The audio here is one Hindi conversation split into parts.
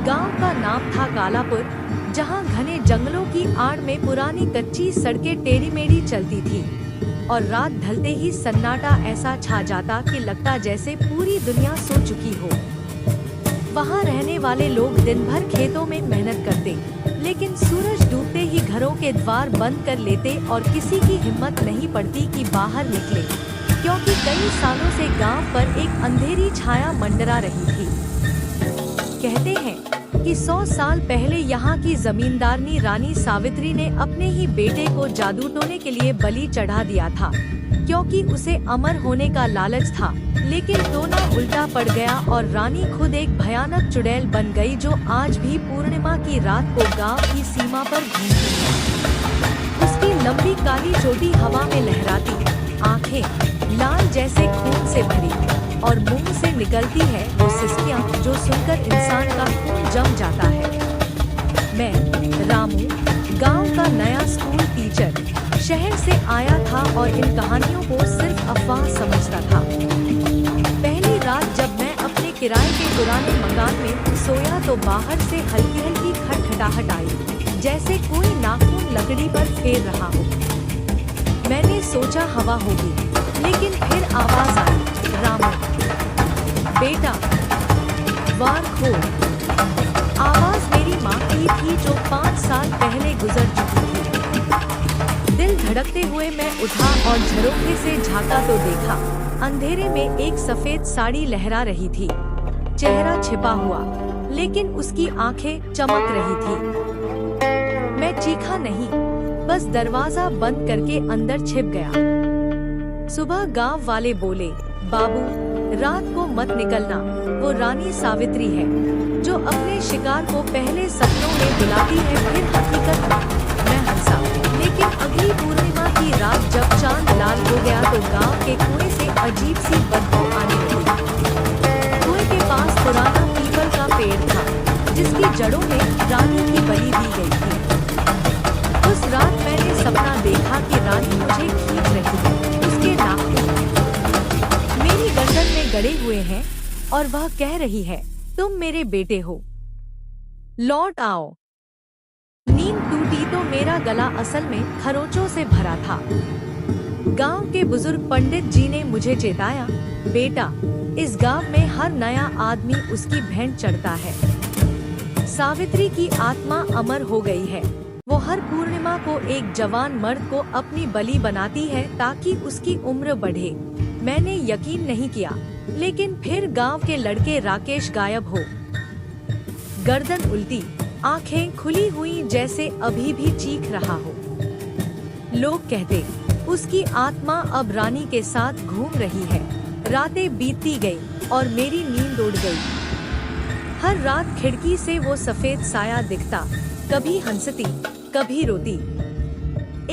गांव का नाम था कालापुर, जहां घने जंगलों की आड़ में पुरानी कच्ची सड़कें टेढ़ी मेढ़ी चलती थी और रात ढलते ही सन्नाटा ऐसा छा जाता कि लगता जैसे पूरी दुनिया सो चुकी हो। वहां रहने वाले लोग दिन भर खेतों में मेहनत करते, लेकिन सूरज डूबते ही घरों के द्वार बंद कर लेते और किसी की हिम्मत नहीं पड़ती कि बाहर निकले, क्योंकि कई सालों से गांव पर एक अंधेरी छाया मंडरा रही थी। कहते हैं कि 100 साल पहले यहाँ की जमींदारनी रानी सावित्री ने अपने ही बेटे को जादू टोने के लिए बलि चढ़ा दिया था, क्योंकि उसे अमर होने का लालच था। लेकिन टोना उल्टा पड़ गया और रानी खुद एक भयानक चुड़ैल बन गई, जो आज भी पूर्णिमा की रात को गांव की सीमा पर घूमती है। उसकी लंबी काली चोटी हवा में लहराती, आंखें लाल जैसे खून से भरी और मुंह से निकलती है वो सिसकियां जो सुनकर इंसान का खून जम जाता है। मैं रामू, गांव का नया स्कूल टीचर, शहर से आया था और इन कहानियों को सिर्फ अफवाह समझता था। पहली रात जब मैं अपने किराए के पुराने मकान में सोया तो बाहर से हल्की हल्की खटखटाहट आई, जैसे कोई नाखून लकड़ी पर फेर रहा हो। मैंने सोचा हवा होगी, लेकिन फिर आवाज आई, रामू बेटा द्वार खोल। आवाज मेरी माँ की थी जो 5 साल पहले गुजर चुकी थी। दिल धड़कते हुए मैं उठा और झरोखे से झांका तो देखा अंधेरे में एक सफेद साड़ी लहरा रही थी। चेहरा छिपा हुआ, लेकिन उसकी आंखें चमक रही थी। मैं चीखा नहीं, बस दरवाजा बंद करके अंदर छिप गया। सुबह गांव वाले बोले, बाबू रात को मत निकलना, वो रानी सावित्री है जो अपने शिकार को पहले सपनों में बुलाती है फिर हकीकत में। मैं हंसा, लेकिन अगली पूर्णिमा की रात जब चांद लाल हो गया तो गांव के कुएं से अजीब सी बदबू आने लगी। कुएं के पास पुराना पीपल का पेड़ था, जिसकी जड़ों में रानी की बलि दी गई थी। उस रात मैंने सपना देखा कि रानी मुझे खींच रही है, उसके नाखून मेरी गर्दन में गड़े हुए हैं और वह कह रही है, तुम मेरे बेटे हो, लौट आओ। नींद टूटी तो मेरा गला असल में खरोंचों से भरा था। गांव के बुजुर्ग पंडित जी ने मुझे चेताया, बेटा इस गांव में हर नया आदमी उसकी भेंट चढ़ता है। सावित्री की आत्मा अमर हो गई है, वो हर पूर्णिमा को एक जवान मर्द को अपनी बलि बनाती है ताकि उसकी उम्र बढ़े। मैंने यकीन नहीं किया, लेकिन फिर गांव के लड़के राकेश गायब हो, गर्दन उल्टी, आंखें खुली हुई जैसे अभी भी चीख रहा हो। लोग कहते उसकी आत्मा अब रानी के साथ घूम रही है। रातें बीतती गई और मेरी नींद उड़ गई। हर रात खिड़की से वो सफेद साया दिखता, कभी हंसती कभी रोती।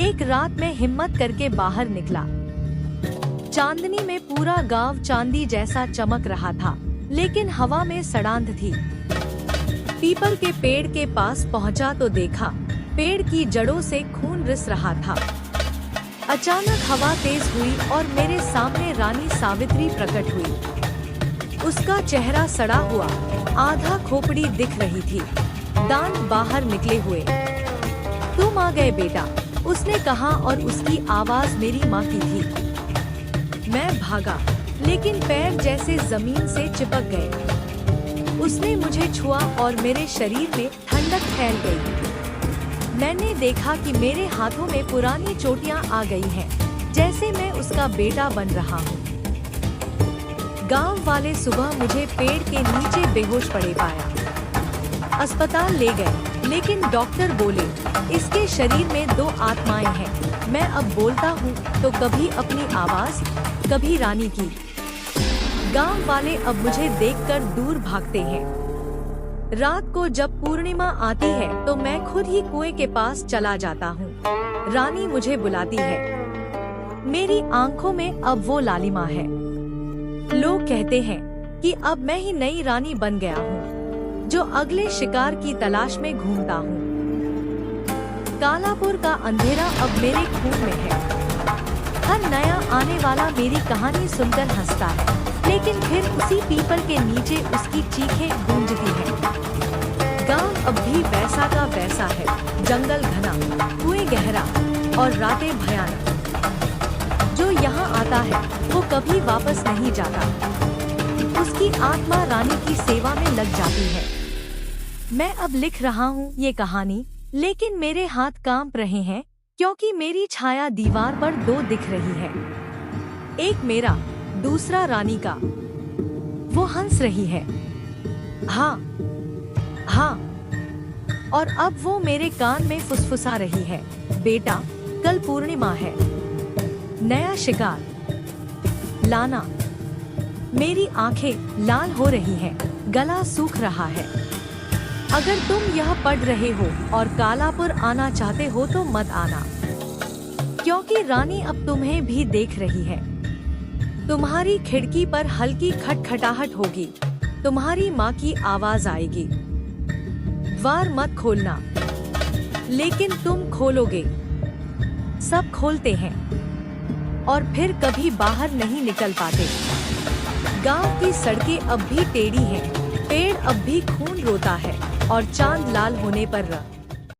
एक रात में हिम्मत करके बाहर निकला। चांदनी में पूरा गांव चांदी जैसा चमक रहा था, लेकिन हवा में सड़ांध थी। पीपल के पेड़ के पास पहुंचा तो देखा पेड़ की जड़ों से खून रिस रहा था। अचानक हवा तेज हुई और मेरे सामने रानी सावित्री प्रकट हुई। उसका चेहरा सड़ा हुआ, आधा खोपड़ी दिख रही थी, दांत बाहर निकले हुए। तुम आ गए बेटा, उसने कहा और उसकी आवाज मेरी माँ की थी। मैं भागा, लेकिन पैर जैसे जमीन से चिपक गए। उसने मुझे छुआ और मेरे शरीर में ठंडक फैल गई। मैंने देखा कि मेरे हाथों में पुरानी चोटियां आ गई हैं, जैसे मैं उसका बेटा बन रहा हूँ। गांव वाले सुबह मुझे पेड़ के नीचे बेहोश पड़े पाया। अस्पताल ले गए, लेकिन डॉक्टर बोले इसके शरीर में 2 आत्माएं हैं। मैं अब बोलता हूँ तो कभी अपनी आवाज, कभी रानी की। गांव वाले अब मुझे देखकर दूर भागते हैं। रात को जब पूर्णिमा आती है तो मैं खुद ही कुएं के पास चला जाता हूँ। रानी मुझे बुलाती है। मेरी आंखों में अब वो लालिमा है। लोग कहते हैं कि अब मैं ही नई रानी बन गया हूँ, जो अगले शिकार की तलाश में घूमता हूँ। कालापुर का अंधेरा अब मेरे खून में है। हर नया आने वाला मेरी कहानी सुनकर हंसता है, लेकिन फिर उसी पीपल के नीचे उसकी चीखें गूंजती हैं। अब भी वैसा का वैसा है। जंगल घना, कुएं गहरा और रातें भयानक। जो यहाँ आता है वो कभी वापस नहीं जाता। उसकी आत्मा रानी की सेवा में लग जाती है। मैं अब लिख रहा हूँ ये कहानी, लेकिन मेरे हाथ कांप रहे हैं क्योंकि मेरी छाया दीवार पर दो दिख रही है। एक मेरा, दूसरा रानी का। वो हंस रही है, हाँ हाँ, और अब वो मेरे कान में फुसफुसा रही है, बेटा कल पूर्णिमा है, नया शिकार लाना। मेरी आंखें लाल हो रही हैं, गला सूख रहा है। अगर तुम यह पढ़ रहे हो और कालापुर आना चाहते हो तो मत आना, क्योंकि रानी अब तुम्हें भी देख रही है। तुम्हारी खिड़की पर हल्की खटखटाहट होगी, तुम्हारी माँ की आवाज आएगी, द्वार मत खोलना, लेकिन तुम खोलोगे। सब खोलते हैं और फिर कभी बाहर नहीं निकल पाते। गांव की सड़कें अब भी टेढ़ी हैं, पेड़ अब भी खून रोता है और चांद लाल होने पर